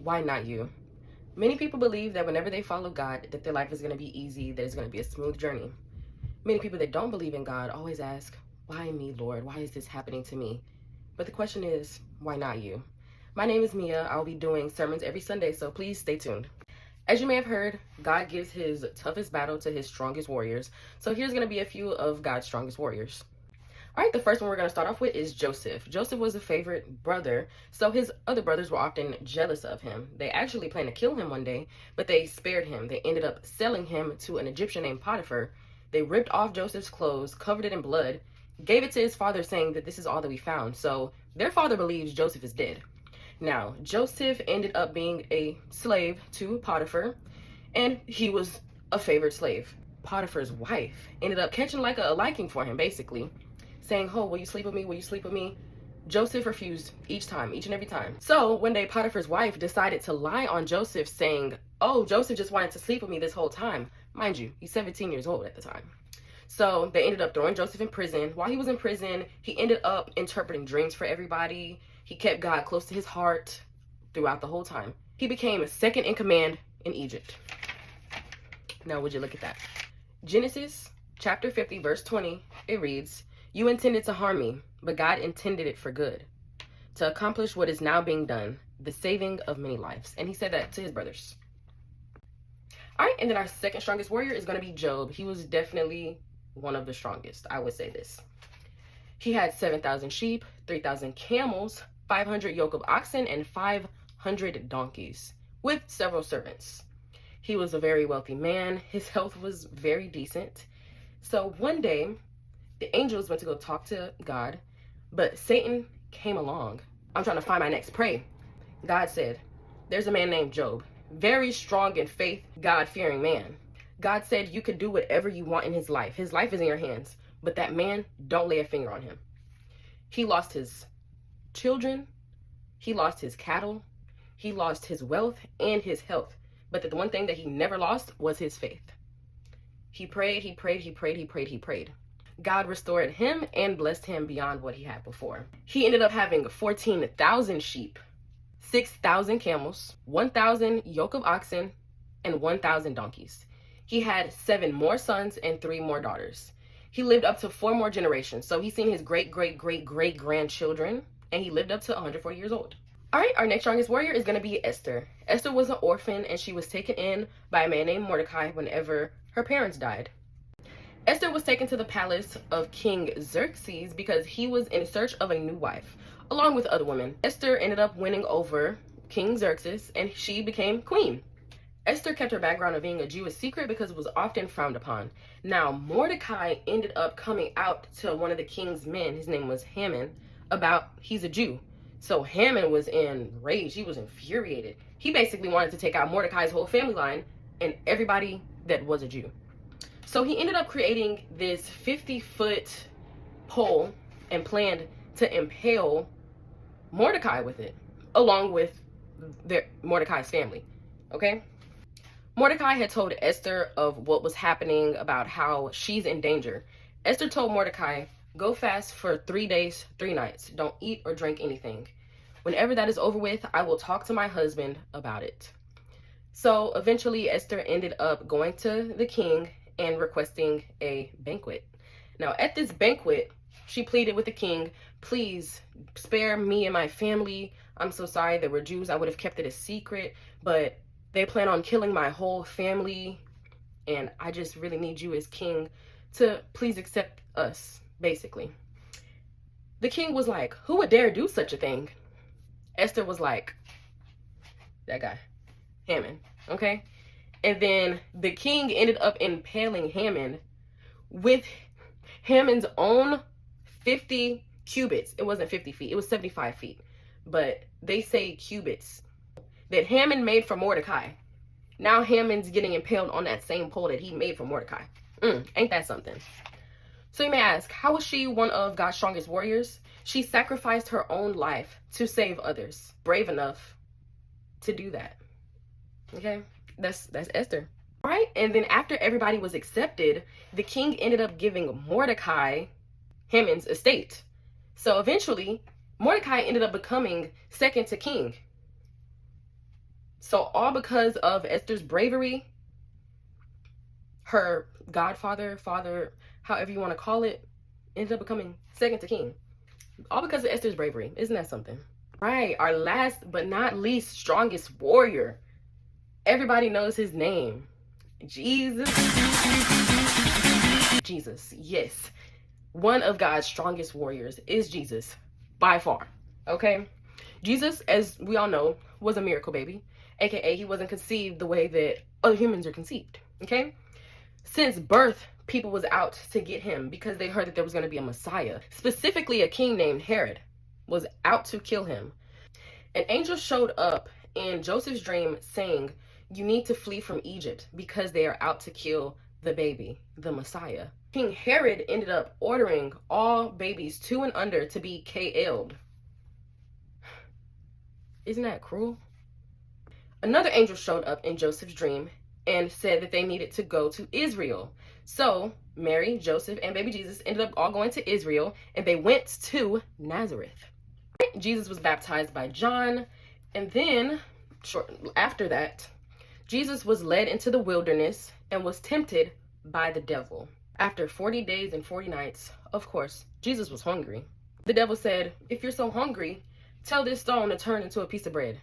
Why not you? Many people believe that whenever they follow God, that their life is going to be easy, that it's going to be a smooth journey. Many people that don't believe in God always ask, why me, Lord? Why is this happening to me? But the question is, why not you? My name is Mia. I'll be doing sermons every Sunday, so please stay tuned. As you may have heard, God gives his toughest battle to his strongest warriors. So here's going to be a few of God's strongest warriors. All right, the first one we're going to start off with is Joseph. Joseph was a favorite brother, so his other brothers were often jealous of him. They actually planned to kill him one day, but they spared him. They ended up selling him to an Egyptian named Potiphar. They ripped off Joseph's clothes, covered it in blood, gave it to his father, saying that this is all that we found. So their father believes Joseph is dead. Now, Joseph ended up being a slave to Potiphar, and he was a favored slave. Potiphar's wife ended up catching like a liking for him, basically, saying, oh, will you sleep with me? Will you sleep with me? Joseph refused each and every time. So one day, Potiphar's wife decided to lie on Joseph, saying, oh, Joseph just wanted to sleep with me this whole time. Mind you, he's 17 years old at the time. So they ended up throwing Joseph in prison. While he was in prison, he ended up interpreting dreams for everybody. He kept God close to his heart throughout the whole time. He became second in command in Egypt. Now, would you look at that? Genesis chapter 50, verse 20, it reads, you intended to harm me, but God intended it for good, to accomplish what is now being done, the saving of many lives. And he said that to his brothers. All right, and then our second strongest warrior is going to be Job. He was definitely one of the strongest, I would say this. He had 7,000 sheep, 3,000 camels, 500 yoke of oxen, and 500 donkeys, with several servants. He was a very wealthy man. His health was very decent. So one day, the angels went to go talk to God, but Satan came along. I'm trying to find my next prey. God said, there's a man named Job, very strong in faith, God-fearing man. God said you could do whatever you want in his life. His life is in your hands, but that man, don't lay a finger on him. He lost his children, he lost his cattle, he lost his wealth and his health. But the one thing that he never lost was his faith. He prayed, he prayed, he prayed, he prayed, he prayed. God restored him and blessed him beyond what he had before. He ended up having 14,000 sheep, 6,000 camels, 1,000 yoke of oxen, and 1,000 donkeys. He had 7 more sons and 3 more daughters. He lived up to 4 more generations. So he's seen his great-great-great-great-grandchildren, and he lived up to 140 years old. All right, our next strongest warrior is going to be Esther. Esther was an orphan, and she was taken in by a man named Mordecai whenever her parents died. Esther was taken to the palace of King Xerxes because he was in search of a new wife, along with other women. Esther ended up winning over King Xerxes, and she became queen. Esther kept her background of being a Jew a secret because it was often frowned upon. Now, Mordecai ended up coming out to one of the king's men, his name was Haman, about he's a Jew. So Haman was enraged. He was infuriated. He basically wanted to take out Mordecai's whole family line and everybody that was a Jew. So he ended up creating this 50-foot pole and planned to impale Mordecai with it, along with Mordecai's family, okay? Mordecai had told Esther of what was happening, about how she's in danger. Esther told Mordecai, go fast for 3 days, 3 nights. Don't eat or drink anything. Whenever that is over with, I will talk to my husband about it. So eventually Esther ended up going to the king and requesting a banquet. Now at this banquet, she pleaded with the king, please spare me and my family. I'm so sorry that we're Jews. I would have kept it a secret, but they plan on killing my whole family. And I just really need you as king to please accept us, basically. The king was like, who would dare do such a thing? Esther was like, that guy, Haman, okay? And then the king ended up impaling Haman with Haman's own 50 cubits. It wasn't 50 feet, it was 75 feet. But they say cubits that Haman made for Mordecai. Now Haman's getting impaled on that same pole that he made for Mordecai. Ain't that something? So you may ask, how was she one of God's strongest warriors? She sacrificed her own life to save others. Brave enough to do that. Okay? That's Esther. All right? And then after everybody was accepted, the king ended up giving Mordecai Haman's estate. So eventually, Mordecai ended up becoming second to king. So all because of Esther's bravery, her godfather, father, however you want to call it, ended up becoming second to king. All because of Esther's bravery. Isn't that something? Right, our last but not least strongest warrior. Everybody knows his name. Jesus. Jesus, yes. One of God's strongest warriors is Jesus, by far, okay? Jesus, as we all know, was a miracle baby, aka he wasn't conceived the way that other humans are conceived, okay? Since birth, people was out to get him because they heard that there was going to be a Messiah. Specifically, a king named Herod was out to kill him. An angel showed up in Joseph's dream saying, you need to flee from Egypt because they are out to kill the baby, the Messiah. King Herod ended up ordering all babies 2 and under to be KL'd. Isn't that cruel? Another angel showed up in Joseph's dream and said that they needed to go to Israel. So Mary, Joseph, and baby Jesus ended up all going to Israel, and they went to Nazareth. Jesus was baptized by John, and then short after that, Jesus was led into the wilderness and was tempted by the devil. After 40 days and 40 nights, of course, Jesus was hungry. The devil said, if you're so hungry, tell this stone to turn into a piece of bread.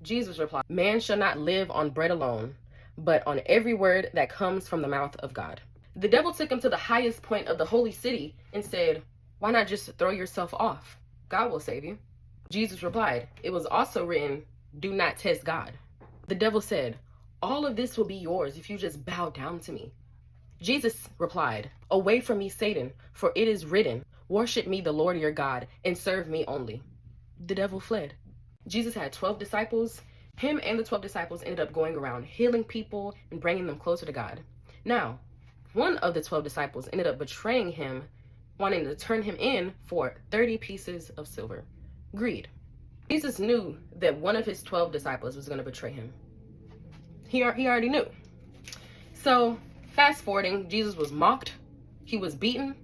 Jesus replied, man shall not live on bread alone, but on every word that comes from the mouth of God. The devil took him to the highest point of the holy city and said, why not just throw yourself off? God will save you. Jesus replied, it was also written, do not test God. The devil said, all of this will be yours if you just bow down to me. Jesus replied, away from me, Satan, for it is written, worship me, the Lord your God, and serve me only. The devil fled. Jesus had 12 disciples. Him and the 12 disciples ended up going around healing people and bringing them closer to God. Now, one of the 12 disciples ended up betraying him, wanting to turn him in for 30 pieces of silver. Greed. Jesus knew that one of his 12 disciples was going to betray him. He already knew. So, fast forwarding, Jesus was mocked. He was beaten.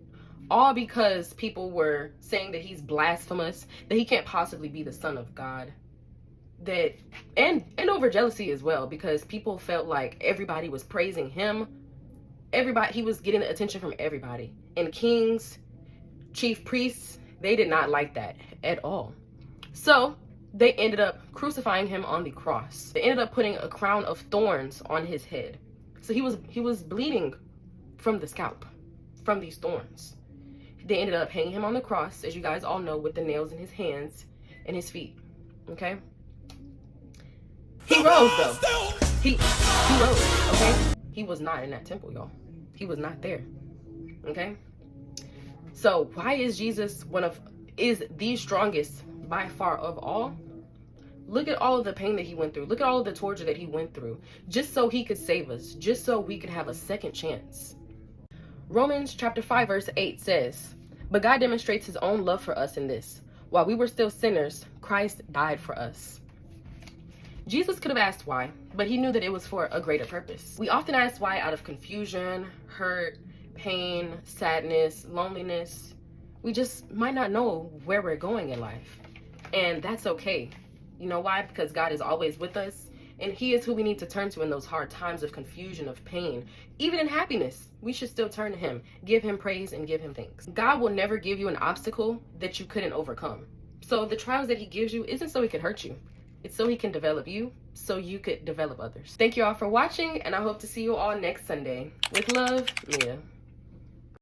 All because people were saying that he's blasphemous, that he can't possibly be the Son of God. That and over jealousy as well, because people felt like everybody was praising him. He was getting the attention from everybody. And kings, chief priests, they did not like that at all. So they ended up crucifying him on the cross. They ended up putting a crown of thorns on his head. So he was bleeding from the scalp, from these thorns. They ended up hanging him on the cross, as you guys all know, with the nails in his hands and his feet. Okay? He rose, though. He rose, okay? He was not in that temple, y'all. He was not there. Okay? So why is Jesus is the strongest by far of all? Look at all of the pain that he went through. Look at all of the torture that he went through, just so he could save us, just so we could have a second chance. Romans chapter 5 verse 8 says, but God demonstrates his own love for us in this. While we were still sinners, Christ died for us. Jesus could have asked why, but he knew that it was for a greater purpose. We often ask why out of confusion, hurt, pain, sadness, loneliness. We just might not know where we're going in life. And that's okay. You know why? Because God is always with us, and he is who we need to turn to in those hard times of confusion, of pain. Even in happiness, we should still turn to him, give him praise, and give him thanks. God will never give you an obstacle that you couldn't overcome. So the trials that he gives you isn't so he can hurt you. It's so he can develop you, so you could develop others. Thank you all for watching, and I hope to see you all next Sunday. With love, Mia.